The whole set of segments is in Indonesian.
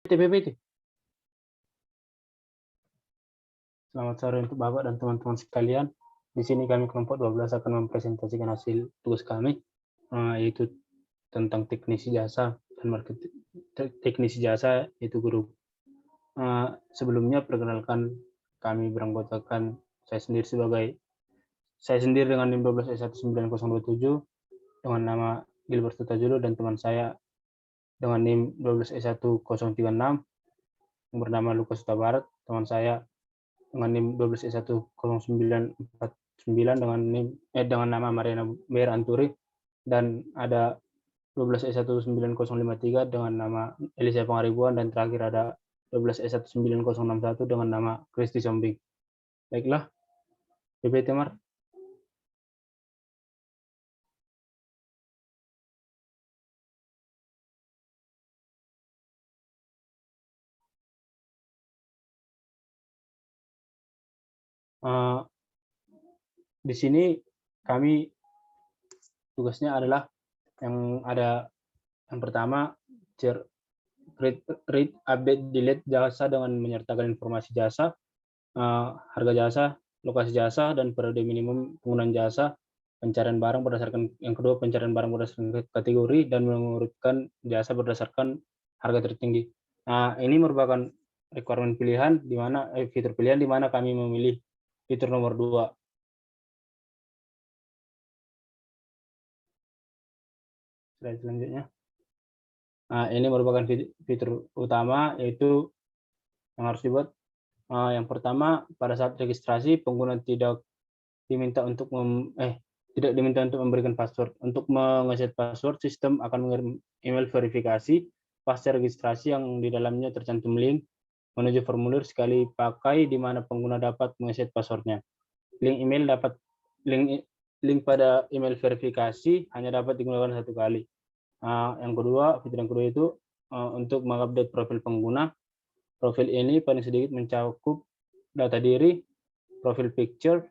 PPT. Selamat sore untuk Bapak dan teman-teman sekalian. Di sini kami kelompok 12 akan mempresentasikan hasil tugas kami, yaitu tentang teknisi jasa dan marketing. Teknisi jasa itu guru. Sebelumnya perkenalkan, kami beranggotakan saya sendiri dengan NIM 12E19027 dengan nama Gilbert Sutajudo dan teman saya dengan NIM 12E1036 yang bernama Lukas Barat, teman saya dengan NIM 12E10949 dengan nama Mariana Ber Anturi, dan ada 12E19053 dengan nama Elisa Pangaribuan, dan terakhir ada 12E19061 dengan nama Kristi Sombing. Baiklah, PPT Mar. Di sini kami tugasnya adalah yang pertama, read, update, delete jasa dengan menyertakan informasi jasa, harga jasa, lokasi jasa, dan periode minimum penggunaan jasa, pencarian barang berdasarkan, yang kedua pencarian barang berdasarkan kategori, dan mengurutkan jasa berdasarkan harga tertinggi. Nah, ini merupakan requirement pilihan di mana fitur pilihan di mana kami memilih fitur nomor 2. Slide selanjutnya. Nah, ini merupakan fitur utama, yaitu yang harus dibuat. Yang pertama, pada saat registrasi pengguna tidak diminta untuk memberikan password. Untuk mengeset password, sistem akan mengirim email verifikasi pasca registrasi yang di dalamnya tercantum link menuju formulir sekali pakai di mana pengguna dapat mengeset passwordnya. Link pada email verifikasi hanya dapat digunakan satu kali. Fitur yang kedua itu untuk mengupdate profil pengguna. Profil ini paling sedikit mencakup data diri, profil picture,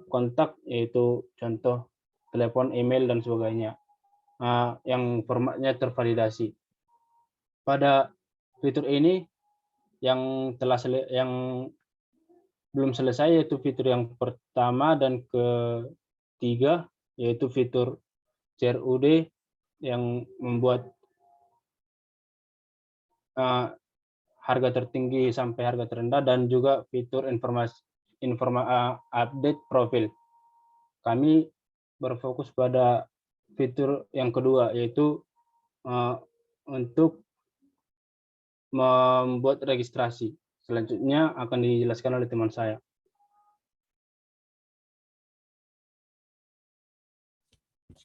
kontak, yaitu contoh telepon, email, dan sebagainya, yang formatnya tervalidasi. Pada fitur ini yang belum selesai, yaitu fitur yang pertama dan ketiga, yaitu fitur CRUD yang membuat harga tertinggi sampai harga terendah, dan juga fitur update profil. Kami berfokus pada fitur yang kedua, yaitu untuk membuat registrasi. Selanjutnya akan dijelaskan oleh teman saya.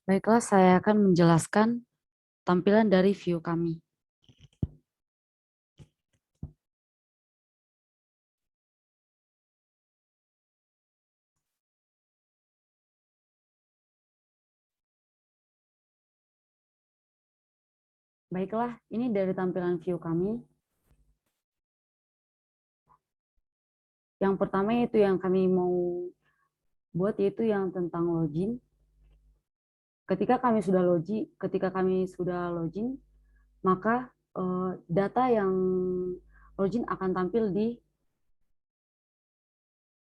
Baiklah, saya akan menjelaskan tampilan dari view kami. Baiklah, ini dari tampilan view kami. Yang pertama itu yang kami mau buat, yaitu yang tentang login. Ketika kami sudah login, maka data yang login akan tampil di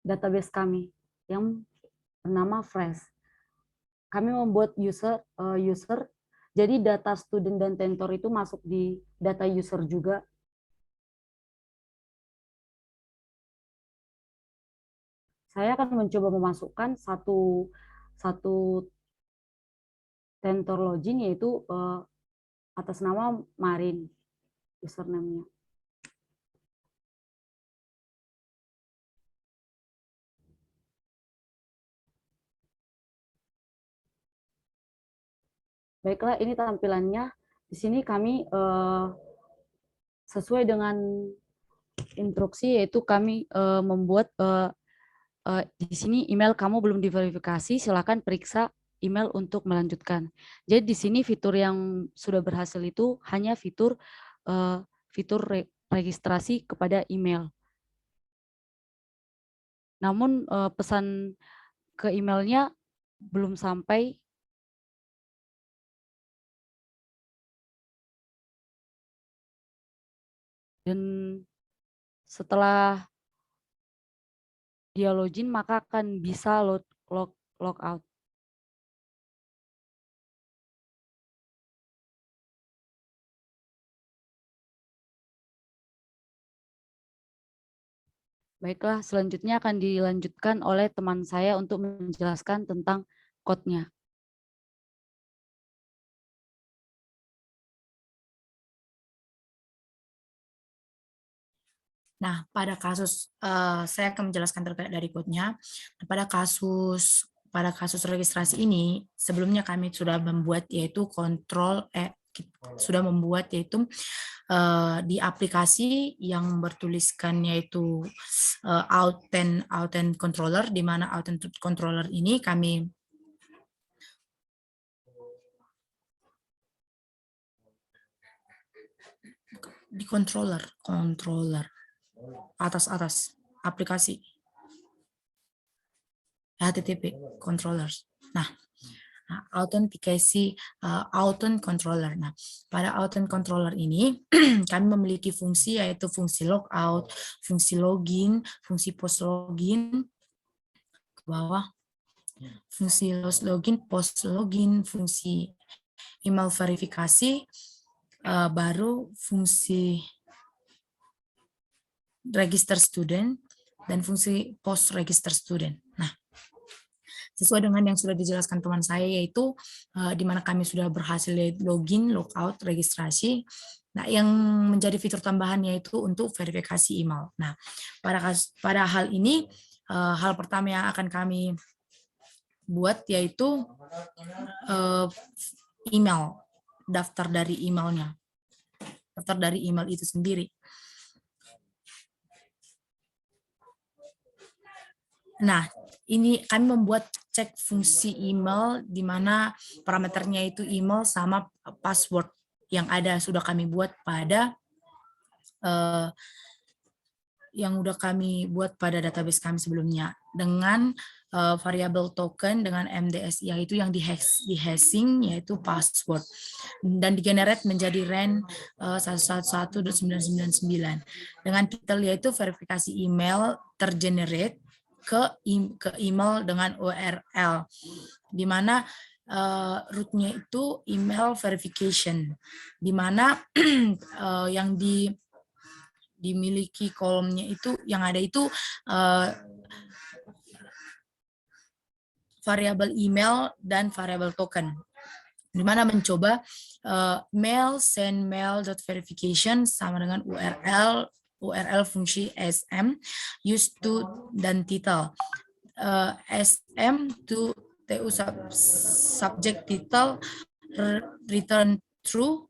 database kami yang bernama Fresh. Kami membuat user, jadi data student dan tentor itu masuk di data user juga. Saya akan mencoba memasukkan satu tentor login, yaitu atas nama Marin, username-nya. Baiklah, ini tampilannya. Di sini kami sesuai dengan instruksi, yaitu kami membuat di sini email kamu belum diverifikasi, silakan periksa email untuk melanjutkan. Jadi di sini fitur yang sudah berhasil itu hanya fitur registrasi kepada email. Namun pesan ke emailnya belum sampai. Dan setelah dia login, maka akan bisa log out. Baiklah, selanjutnya akan dilanjutkan oleh teman saya untuk menjelaskan tentang code-nya. Nah, pada kasus saya akan menjelaskan terkait dari code-nya. Pada kasus registrasi ini, sebelumnya kami sudah membuat yaitu di aplikasi yang bertuliskan yaitu Authent controller, di mana Authent controller ini kami di controller atas aplikasi HTTP controllers. Nah, autentikasi Authent controller. Nah, pada Authent controller ini kami memiliki fungsi yaitu fungsi logout, fungsi login, fungsi post login ke bawah, fungsi login, post login, fungsi email verifikasi, baru fungsi register student, dan fungsi post register student. Nah, sesuai dengan yang sudah dijelaskan teman saya, yaitu di mana kami sudah berhasil login, logout, registrasi. Nah, yang menjadi fitur tambahan yaitu untuk verifikasi email. Nah, pada hal ini, hal pertama yang akan kami buat yaitu email, daftar dari emailnya, daftar dari email itu sendiri. Nah, ini kami membuat cek fungsi email di mana parameternya itu email sama password yang sudah kami buat pada database kami sebelumnya dengan variabel token dengan MDS, yaitu yang di hashing yaitu password, dan digenerate menjadi ren 111.999 dengan titel yaitu verifikasi email tergenerate ke email dengan URL, di mana rootnya itu email verification, di mana yang dimiliki kolomnya itu yang ada itu variabel email dan variabel token, di mana mencoba mail send mail.verification sama dengan URL fungsi sm use to dan title, sm to tu subject title return true,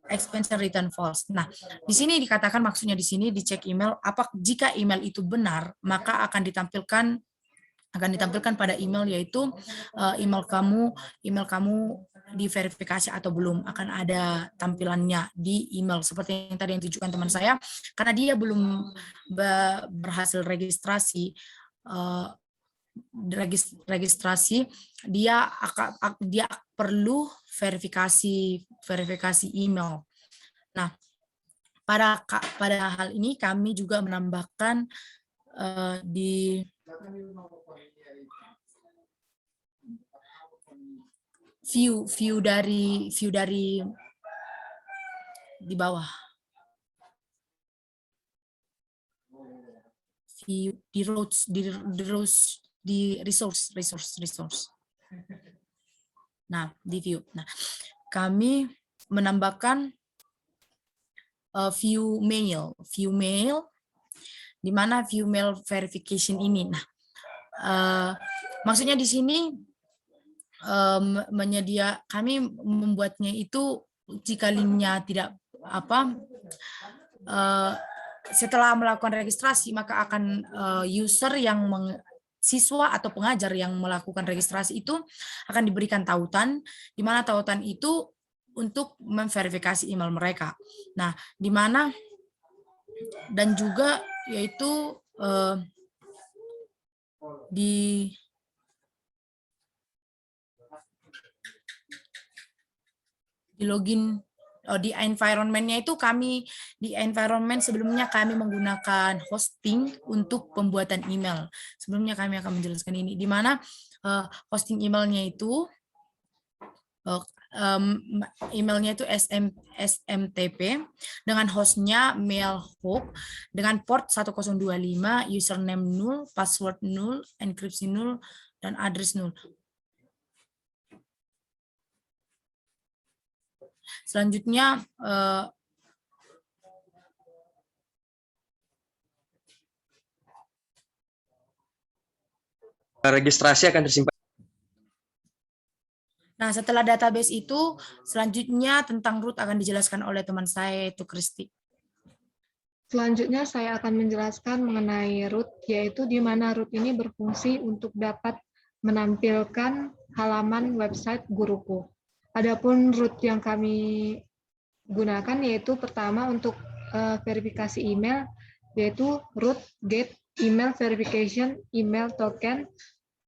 expansion return false. Nah, di sini dikatakan maksudnya di sini dicek email, jika email itu benar, maka akan ditampilkan pada email yaitu email kamu diverifikasi atau belum, akan ada tampilannya di email seperti yang tadi yang ditunjukkan teman saya, karena dia belum berhasil registrasi dia perlu verifikasi email. Nah, pada hal ini kami juga menambahkan di view dari di bawah, view di resource. Nah, di view. Nah, kami menambahkan view mail, di mana view mail verification ini. Nah, maksudnya di sini kami membuatnya itu jika linknya tidak setelah melakukan registrasi, maka akan siswa atau pengajar yang melakukan registrasi itu akan diberikan tautan, di mana tautan itu untuk memverifikasi email mereka. Nah, di mana dan juga yaitu di login di environment-nya itu di environment sebelumnya kami menggunakan hosting untuk pembuatan email. Sebelumnya kami akan menjelaskan ini, di mana hosting emailnya itu emailnya itu SMTP dengan hostnya Mailhub dengan port 1025, username 0, password 0, enkripsi 0, dan address 0. Selanjutnya registrasi akan tersimpan. Nah, setelah database itu, selanjutnya tentang root akan dijelaskan oleh teman saya, yaitu Kristi. Selanjutnya saya akan menjelaskan mengenai root, yaitu di mana root ini berfungsi untuk dapat menampilkan halaman website guruku. Adapun root yang kami gunakan yaitu pertama untuk verifikasi email, yaitu root get email verification email token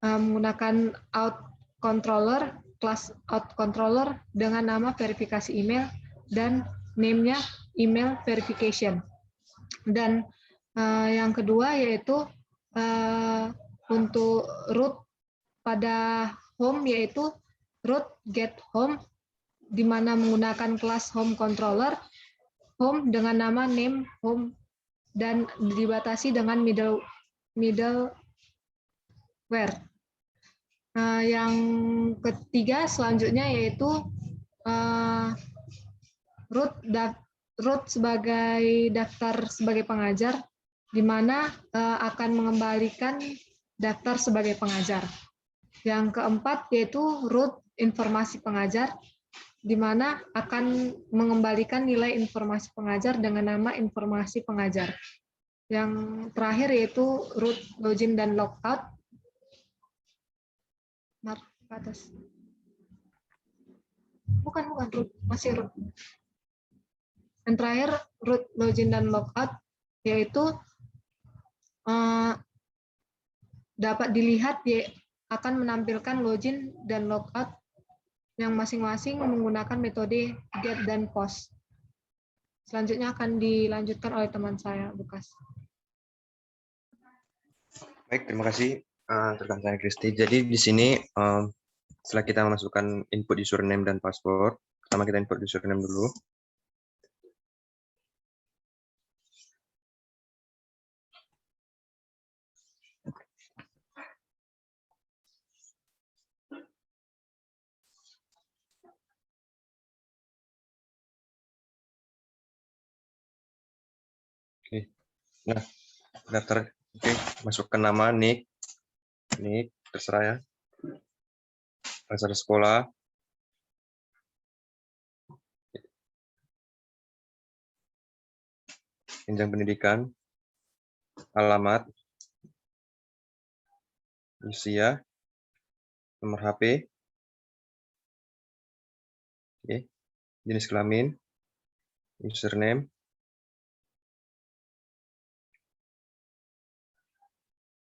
menggunakan out-controller, class out-controller dengan nama verifikasi email dan name-nya email verification. Dan yang kedua yaitu untuk root pada home yaitu root get home, di mana menggunakan kelas home controller home dengan nama name home dan dibatasi dengan middleware. Yang ketiga selanjutnya yaitu root sebagai daftar sebagai pengajar, di mana akan mengembalikan daftar sebagai pengajar. Yang keempat yaitu root informasi pengajar, di mana akan mengembalikan nilai informasi pengajar dengan nama informasi pengajar. Yang terakhir yaitu root login dan logout. Ke atas. Bukan root, masih root. Yang terakhir root login dan logout, yaitu dapat dilihat akan menampilkan login dan logout yang masing-masing menggunakan metode get dan post. Selanjutnya akan dilanjutkan oleh teman saya, Lukas. Baik, terima kasih rekan saya Kristi. Jadi di sini setelah kita memasukkan input username dan password, pertama kita input username dulu. Oke. Nah, daftar. Oke, masukkan nama, nick terserah ya. Asal sekolah. Jenjang pendidikan, alamat, usia, nomor HP, oke, jenis kelamin, username,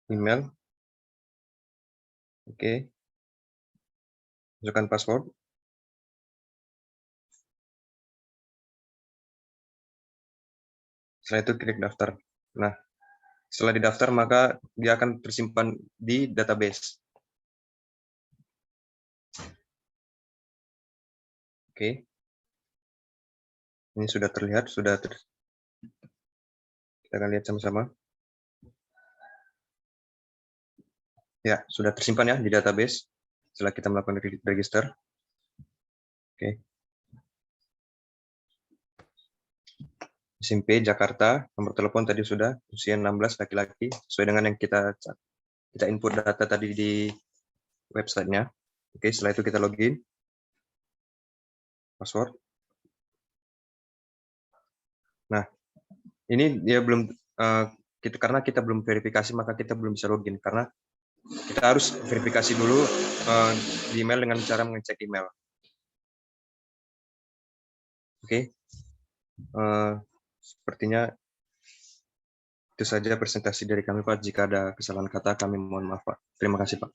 email, oke, masukkan password. Setelah itu klik daftar. Nah, setelah didaftar maka dia akan tersimpan di database. Oke. Ini sudah terlihat, kita akan lihat sama-sama. Ya, sudah tersimpan ya di database setelah kita melakukan register. Oke. SMP Jakarta, nomor telepon tadi sudah, usia 16 laki-laki, sesuai dengan yang kita input data tadi di websitenya. Oke, setelah itu kita login. Password. Nah, ini dia belum karena kita belum verifikasi maka kita belum bisa login karena kita harus verifikasi dulu di email dengan cara mengecek email. Oke. Sepertinya itu saja presentasi dari kami, Pak. Jika ada kesalahan kata kami mohon maaf, Pak. Terima kasih, Pak.